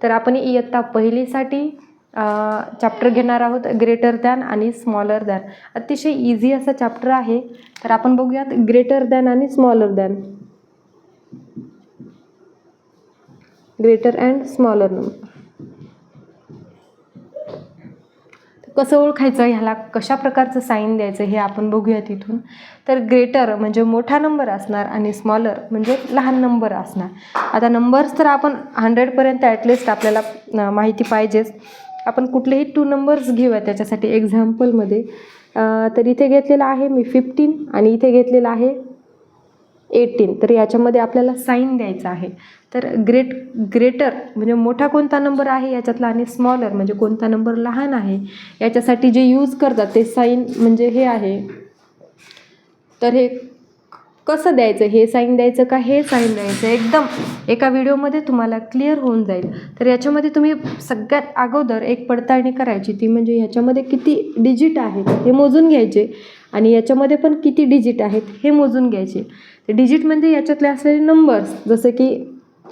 तर आपण इयत्ता पहिलीसाठी चॅप्टर घेणार आहोत ग्रेटर दॅन आणि स्मॉलर दॅन. अतिशय इझी असा चॅप्टर आहे. तर आपण बघूयात ग्रेटर दॅन आणि smaller than. Greater and smaller number कसं ओळखायचं, ह्याला कशा प्रकारचं साईन द्यायचं हे आपण बघूया तिथून. तर ग्रेटर म्हणजे मोठा नंबर असणार आणि स्मॉलर म्हणजे लहान नंबर असणार. आता नंबर्स तर आपण 100पर्यंत ॲटलिस्ट आपल्याला माहिती पाहिजेच. आपण कुठलेही 2 नंबर्स घेऊया त्याच्यासाठी एक्झाम्पलमध्ये. तर इथे घेतलेलं आहे मी 15 आणि इथे घेतलेलं आहे 18. तर याच्यामध्ये आपल्याला साईन द्यायचं आहे. तर ग्रेटर म्हणजे मोठा कोणता नंबर आहे याच्यातला आणि स्मॉलर म्हणजे कोणता नंबर लहान आहे याच्यासाठी जे यूज करतात ते साईन म्हणजे हे आहे. तर हे कसं द्यायचं, हे साईन द्यायचं का हे साईन द्यायचं, एकदम एका व्हिडिओमध्ये तुम्हाला क्लिअर होऊन जाईल. तर याच्यामध्ये तुम्ही सगळ्यात अगोदर एक पडताळणी करायची, ती म्हणजे ह्याच्यामध्ये किती डिजिट आहेत हे मोजून घ्यायचे आणि याच्यामध्ये पण किती डिजिट आहेत हे मोजून घ्यायचे. डिजिट म्हणजे याच्यातले असलेले नंबर्स, जसं की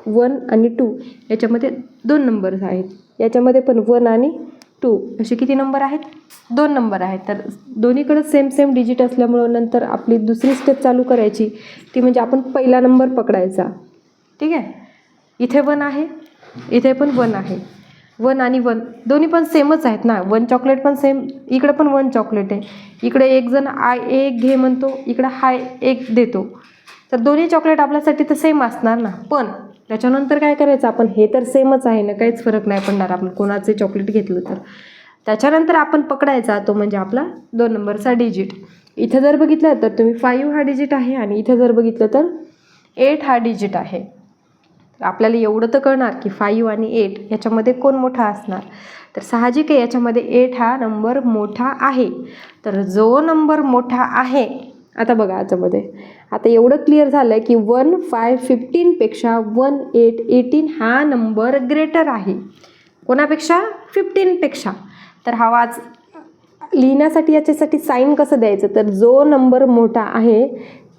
1 आणि 2 याच्यामध्ये 2 नंबर्स आहेत. याच्यामध्ये पण 1 आणि 2 असे किती नंबर आहेत, 2 नंबर आहेत. तर दोन्हीकडे सेम डिजिट असल्यामुळं नंतर आपली दुसरी स्टेप चालू करायची, ती म्हणजे आपण पहिला नंबर पकडायचा. ठीक आहे. इथे 1 आहे, इथे पण 1 आहे. 1 आणि 1 दोन्ही पण सेमच आहेत ना. 1 चॉकलेट पण सेम, इकडे पण 1 चॉकलेट आहे. इकडे एक जण एक घे म्हणतो, इकडे हाय एक देतो. तर दोन्ही चॉकलेट आपल्यासाठी तर सेम असणार ना. पण त्याच्यानंतर काय करायचं आपण, हे तर सेमच आहे ना, काहीच फरक नाही पडणार आपण कोणाचे चॉकलेट घेतलं तर. त्याच्यानंतर आपण पकडायचा तो म्हणजे आपला 2 नंबरचा डिजिट. इथे जर बघितलं तर तुम्ही 5 हा डिजिट आहे आणि इथे जर बघितलं तर 8 हा डिजिट आहे. आपल्याला एवढं तर कळणार की 5 आणि 8 याच्यामध्ये कोण मोठा असणार. तर साहजिक आहे याच्यामध्ये 8 हा नंबर मोठा आहे. तर जो नंबर मोठा आहे, आता बघा याच्यामध्ये आता एवढं क्लिअर झालं की 1, 5, 15 पेक्षा 1, 8, 18 हा नंबर ग्रेटर आहे. कोणापेक्षा? 15 पेक्षा. तर हा वाच लिहिण्यासाठी याच्यासाठी साईन कसं द्यायचं, तर जो नंबर मोठा आहे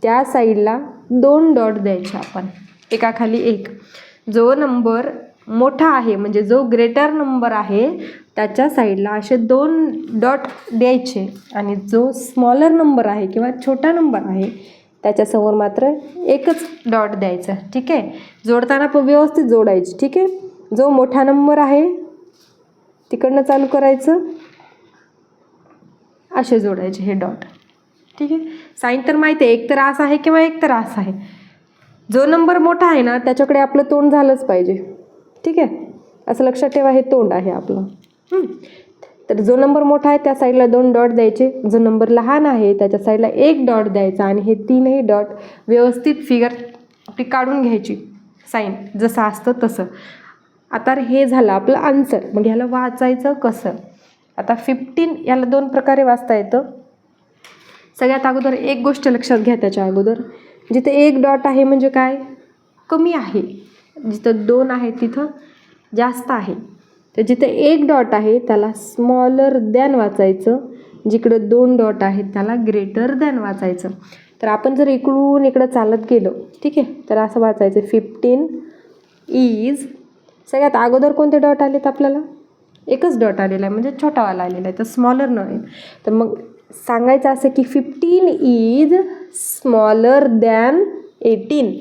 त्या साईडला 2 डॉट द्यायचे आपण, एकाखाली एक. जो नंबर मोठा आहे म्हणजे जो ग्रेटर नंबर आहे त्याच्या साईडला असे 2 डॉट द्यायचे आणि जो स्मॉलर नंबर आहे किंवा छोटा नंबर आहे त्याच्यासमोर मात्र एकच डॉट द्यायचं. ठीक आहे. जोडताना पण व्यवस्थित जोडायची. ठीक आहे. जो मोठा नंबर आहे तिकडनं चालू करायचं, असे जोडायचे हे डॉट. ठीक आहे. साईन तर माहिती आहे, एक तर असं आहे किंवा एक तर असं आहे. जो नंबर मोठा आहे ना त्याच्याकडे आपलं तोंड झालंच पाहिजे. ठीक आहे. असं लक्षात ठेवा, हे तोंड आहे आपलं. तर जो नंबर मोठा आहे त्या साईडला 2 डॉट द्यायचे, जो नंबर लहान आहे त्याच्या साईडला 1 डॉट द्यायचा आणि हे 3ही डॉट व्यवस्थित फिगर आपली काढून घ्यायची, साईन जसं असतं तसं. आता हे झालं आपलं आन्सर. मग ह्याला वाचायचं कसं. आता 15 याला 2 प्रकारे वाचता येतं. सगळ्यात अगोदर एक गोष्ट लक्षात घ्या, त्याच्या अगोदर जिथे 1 डॉट आहे म्हणजे काय, कमी आहे. जिथं 2 आहे तिथं जास्त आहे. तर जिथे 1 डॉट आहे त्याला स्मॉलर दॅन वाचायचं, जिकडं 2 डॉट आहेत त्याला ग्रेटर दॅन वाचायचं. तर आपण जर इकडून इकडं चालत गेलो, ठीक आहे, तर असं वाचायचं 15 इज, सगळ्यात अगोदर कोणते डॉट आलेत आपल्याला, एकच डॉट आलेला आहे म्हणजे छोटावाला आलेला आहे, तर स्मॉलर नव्हे. तर मग सांगायचं असं की 15 is smaller than 18.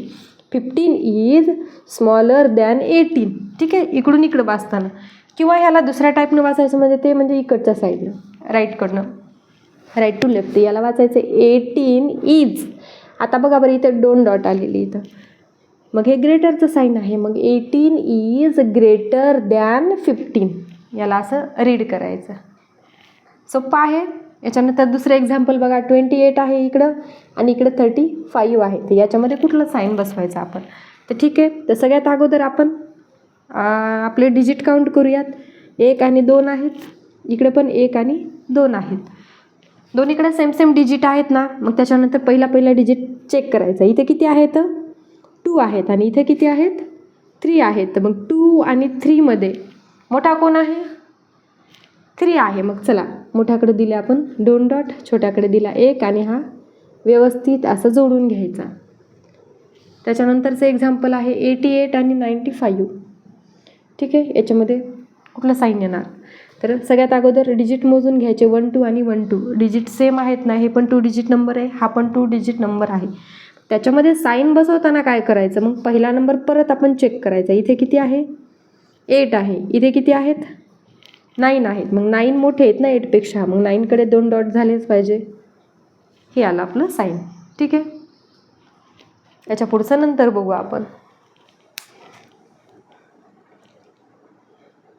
15 is smaller than 18. ठीक आहे. इकडून इकडं वाचताना. किंवा ह्याला दुसऱ्या टाईपनं वाचायचं म्हणजे ते म्हणजे इकडच्या साईडनं, राईटकडनं, राईट टू लेफ्ट. याला वाचायचं 18 इज. आता बघा बरं इथं 2 डॉट आलेली इथं, मग हे ग्रेटरचं साईन आहे. मग 18 इज ग्रेटर दॅन 15. याला असं रीड करायचं. सोपं आहे. याच्यानंतर दुसरं एक्झाम्पल बघा, 28 आहे इकडं आणि इकडं 35 आहे. तर याच्यामध्ये कुठलं साईन बसवायचं आपण. तर ठीक आहे. तर सगळ्यात अगोदर आपण आपले डिजिट काउंट करूयात. 1 आणि 2 आहेत, इकडे पण 1 आणि 2 आहेत. दोन्हीकडे सेम डिजिट आहेत ना. मग त्याच्यानंतर पहिला डिजिट चेक करायचा. इथे किती आहेत, 2 आहेत आणि इथे किती आहेत, 3 आहेत. तर मग 2 आणि 3 मध्ये मोठा कोण आहे, 3 आहे. मग चला मोठ्याकडे दिले आपण 2 डॉट, छोट्याकडे दिला 1 आणि हा व्यवस्थित असं जोडून घ्यायचा. त्याच्यानंतरचं एक्झाम्पल आहे 88 आणि 95. ठीक आहे. याच्यामध्ये कुठलं साईन येणार? तर सगळ्यात अगोदर डिजिट मोजून घ्यायचे 1 2 आणि 1 2. डिजिट सेम आहेत ना, हे पण 2 डिजिट नंबर आहे, हा पण 2 डिजिट नंबर आहे. त्याच्यामध्ये साईन बसवताना काय करायचं? मग पहिला नंबर परत आपण चेक करायचा. इथे किती आहे? 8 आहे. इथे किती आहेत? 9 आहेत. मग 9 मोठे आहेत ना 8पेक्षा, मग 9कडे 2 डॉट झालेच पाहिजे. हे आलं आपलं साईन. ठीक आहे. याच्या पुढचं नंतर बघू आपण.